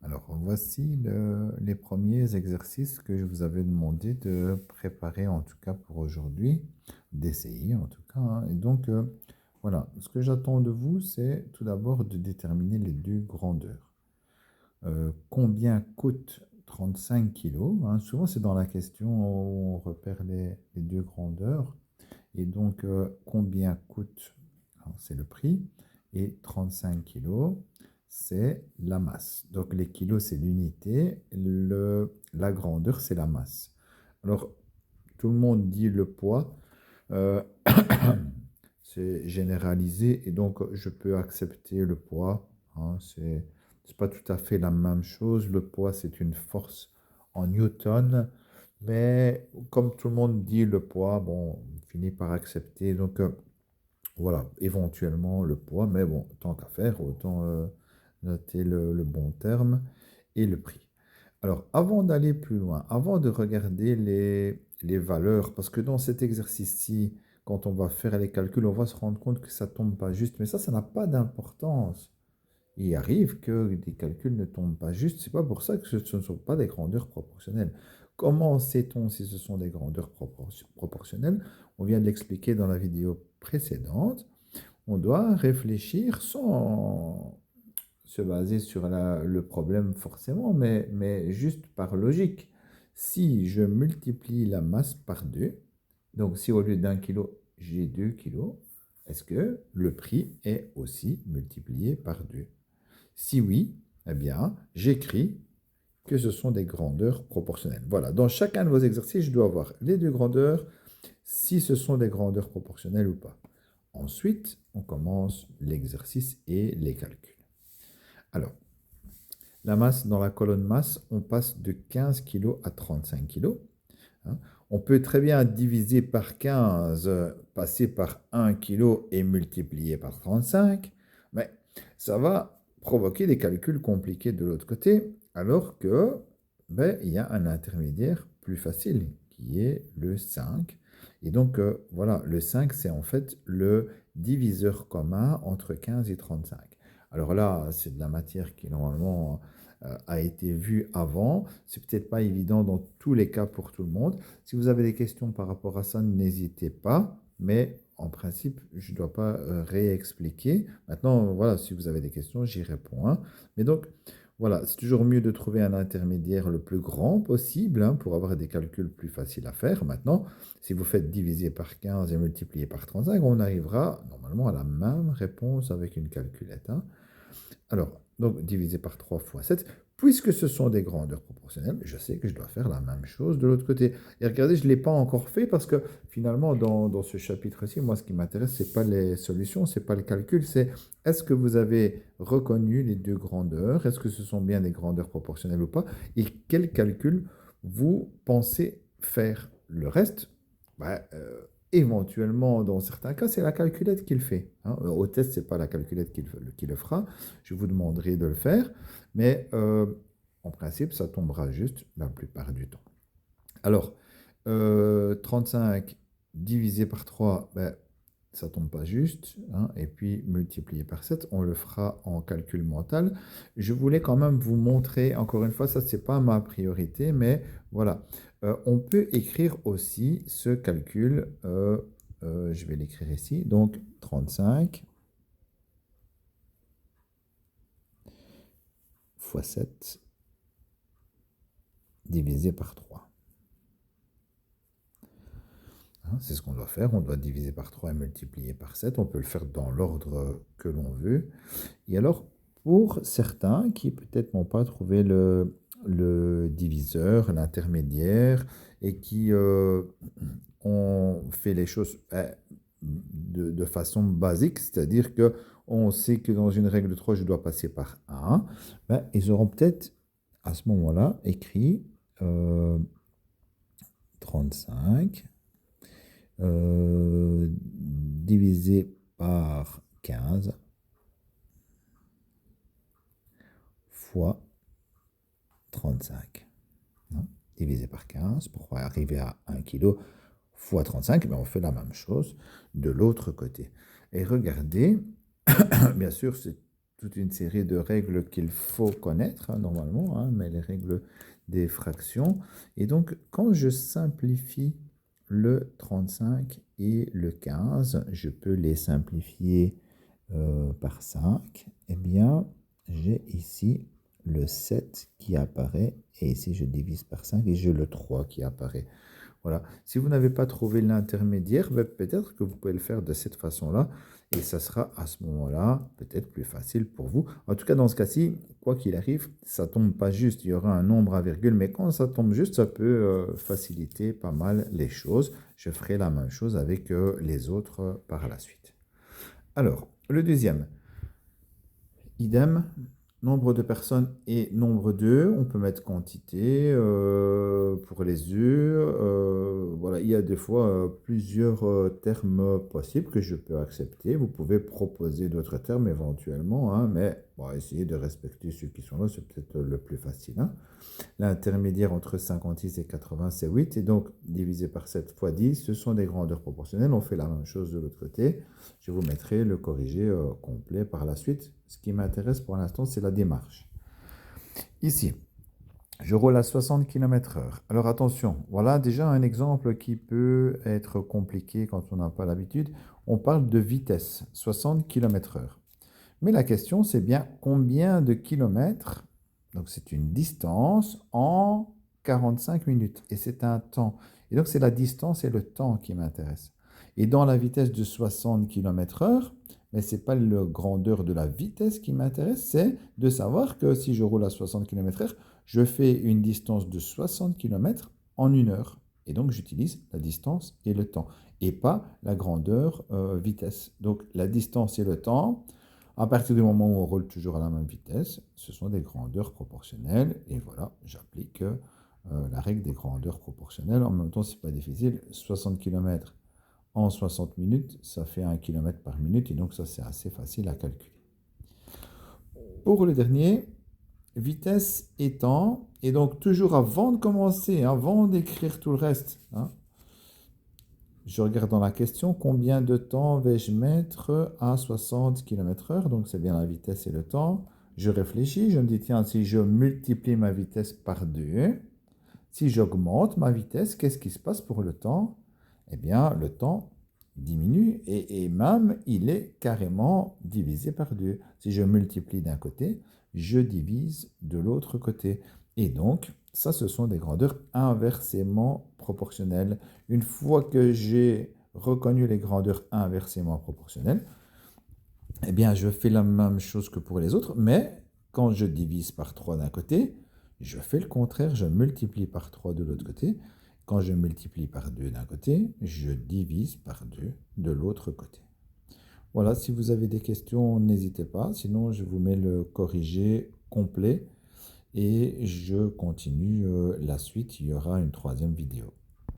Alors, voici les premiers exercices que je vous avais demandé de préparer, en tout cas pour aujourd'hui, d'essayer en tout cas, hein. Et donc, voilà, ce que j'attends de vous, c'est tout d'abord de déterminer les deux grandeurs. Combien coûte 35 kilos, hein? Souvent, c'est dans la question où on repère les deux grandeurs. Et donc, combien coûte, alors, c'est le prix, et 35 kilos, c'est la masse. Donc, les kilos, c'est l'unité, la grandeur, c'est la masse. Alors, tout le monde dit le poids, euh, c'est généralisé, et donc je peux accepter le poids, hein, c'est pas tout à fait la même chose. Le poids, c'est une force en newton, mais comme tout le monde dit le poids, bon, on finit par accepter. Donc, voilà, éventuellement le poids, mais bon, tant qu'à faire, autant noter le bon terme et le prix. Alors, avant d'aller plus loin, avant de regarder les valeurs, parce que dans cet exercice-ci, quand on va faire les calculs, on va se rendre compte que ça ne tombe pas juste, mais ça n'a pas d'importance. Il arrive que des calculs ne tombent pas juste, c'est pas pour ça que ce ne sont pas des grandeurs proportionnelles. Comment sait-on si ce sont des grandeurs proportionnelles? On vient de l'expliquer dans la vidéo précédente. On doit réfléchir sans se baser sur le problème forcément, mais juste par logique. Si je multiplie la masse par 2, donc si au lieu d'1 kilo, j'ai 2 kilos, est-ce que le prix est aussi multiplié par 2? Si oui, eh bien, j'écris que ce sont des grandeurs proportionnelles. Voilà, dans chacun de vos exercices, je dois avoir les deux grandeurs, si ce sont des grandeurs proportionnelles ou pas. Ensuite, on commence l'exercice et les calculs. Alors, la masse, dans la colonne masse, on passe de 15 kg à 35 kg. Hein. On peut très bien diviser par 15, passer par 1 kg et multiplier par 35, mais ça va provoquer des calculs compliqués de l'autre côté, alors que il y a un intermédiaire plus facile qui est le 5. Et donc, voilà, le 5, c'est en fait le diviseur commun entre 15 et 35. Alors là, c'est de la matière qui normalement a été vue avant. C'est peut-être pas évident dans tous les cas pour tout le monde. Si vous avez des questions par rapport à ça, n'hésitez pas. Mais en principe, je ne dois pas réexpliquer. Maintenant, voilà, si vous avez des questions, j'y réponds, hein. Mais donc, voilà, c'est toujours mieux de trouver un intermédiaire le plus grand possible, hein, pour avoir des calculs plus faciles à faire. Maintenant, si vous faites diviser par 15 et multiplier par 35, on arrivera normalement à la même réponse avec une calculette, hein. Alors, donc divisé par 3 fois 7, puisque ce sont des grandeurs proportionnelles, je sais que je dois faire la même chose de l'autre côté. Et regardez, je ne l'ai pas encore fait parce que finalement, dans ce chapitre-ci, moi, ce qui m'intéresse, ce n'est pas les solutions, ce n'est pas le calcul, c'est est-ce que vous avez reconnu les deux grandeurs? Est-ce que ce sont bien des grandeurs proportionnelles ou pas? Et quel calcul vous pensez faire? Le reste, bah, éventuellement, dans certains cas, c'est la calculette qui le fait, hein. Au test, ce n'est pas la calculette qui le fera. Je vous demanderai de le faire, mais en principe, ça tombera juste la plupart du temps. Alors, 35 divisé par 3, ben, ça ne tombe pas juste, hein, et puis multiplié par 7, on le fera en calcul mental. Je voulais quand même vous montrer, encore une fois, ça, ce n'est pas ma priorité, mais voilà. On peut écrire aussi ce calcul, je vais l'écrire ici, donc 35 fois 7 divisé par 3. Hein, c'est ce qu'on doit faire. On doit diviser par 3 et multiplier par 7. On peut le faire dans l'ordre que l'on veut. Et alors, pour certains qui peut-être n'ont pas trouvé le diviseur, l'intermédiaire, et qui ont fait les choses de façon basique, c'est-à-dire que on sait que dans une règle de 3, je dois passer par 1, ils auront peut-être à ce moment-là écrit 35 divisé par 15 fois 35. Hein, divisé par 15 pour arriver à 1 kg fois 35, mais on fait la même chose de l'autre côté. Et regardez, bien sûr, c'est toute une série de règles qu'il faut connaître, hein, normalement, hein, mais les règles des fractions. Et donc, quand je simplifie le 35 et le 15, je peux les simplifier par 5. Eh bien, j'ai ici le 7 qui apparaît, et ici je divise par 5 et j'ai le 3 qui apparaît. Voilà. Si vous n'avez pas trouvé l'intermédiaire, ben, peut-être que vous pouvez le faire de cette façon-là, et ça sera à ce moment-là peut-être plus facile pour vous. En tout cas, dans ce cas-ci, quoi qu'il arrive, ça tombe pas juste. Il y aura un nombre à virgule, mais quand ça tombe juste, ça peut faciliter pas mal les choses. Je ferai la même chose avec les autres par la suite. Alors, le deuxième, idem, nombre de personnes et nombre d'œufs. On peut mettre quantité pour les œufs. Voilà, il y a des fois plusieurs termes possibles que je peux accepter. Vous pouvez proposer d'autres termes éventuellement, hein, mais bon, essayez de respecter ceux qui sont là, c'est peut-être le plus facile, hein. L'intermédiaire entre 56 et 80, c'est 8. Et donc, divisé par 7 fois 10, ce sont des grandeurs proportionnelles. On fait la même chose de l'autre côté. Je vous mettrai le corrigé complet par la suite. Ce qui m'intéresse pour l'instant, c'est la démarche. Ici, je roule à 60 km/h. Alors attention, voilà déjà un exemple qui peut être compliqué quand on n'a pas l'habitude. On parle de vitesse, 60 km/h. Mais la question, c'est bien combien de kilomètres, donc c'est une distance en 45 minutes, et c'est un temps. Et donc c'est la distance et le temps qui m'intéressent. Et dans la vitesse de 60 km/h, mais ce n'est pas la grandeur de la vitesse qui m'intéresse, c'est de savoir que si je roule à 60 km/h, je fais une distance de 60 km en 1 heure. Et donc j'utilise la distance et le temps, et pas la grandeur vitesse. Donc la distance et le temps, à partir du moment où on roule toujours à la même vitesse, ce sont des grandeurs proportionnelles. Et voilà, j'applique la règle des grandeurs proportionnelles. En même temps, ce n'est pas difficile. 60 km en 60 minutes, ça fait 1 km par minute. Et donc ça, c'est assez facile à calculer. Pour le dernier, vitesse et temps. Et donc toujours avant de commencer, avant d'écrire tout le reste, hein, je regarde dans la question, combien de temps vais-je mettre à 60 km/h? Donc, c'est bien la vitesse et le temps. Je réfléchis, je me dis, tiens, si je multiplie ma vitesse par 2, si j'augmente ma vitesse, qu'est-ce qui se passe pour le temps? Eh bien, le temps diminue et même, il est carrément divisé par 2. Si je multiplie d'un côté, je divise de l'autre côté. Et donc, ça, ce sont des grandeurs inversement proportionnelles. Une fois que j'ai reconnu les grandeurs inversement proportionnelles, eh bien, je fais la même chose que pour les autres, mais quand je divise par 3 d'un côté, je fais le contraire, je multiplie par 3 de l'autre côté. Quand je multiplie par 2 d'un côté, je divise par 2 de l'autre côté. Voilà, si vous avez des questions, n'hésitez pas. Sinon, je vous mets le corrigé complet et je continue la suite. Il y aura une troisième vidéo.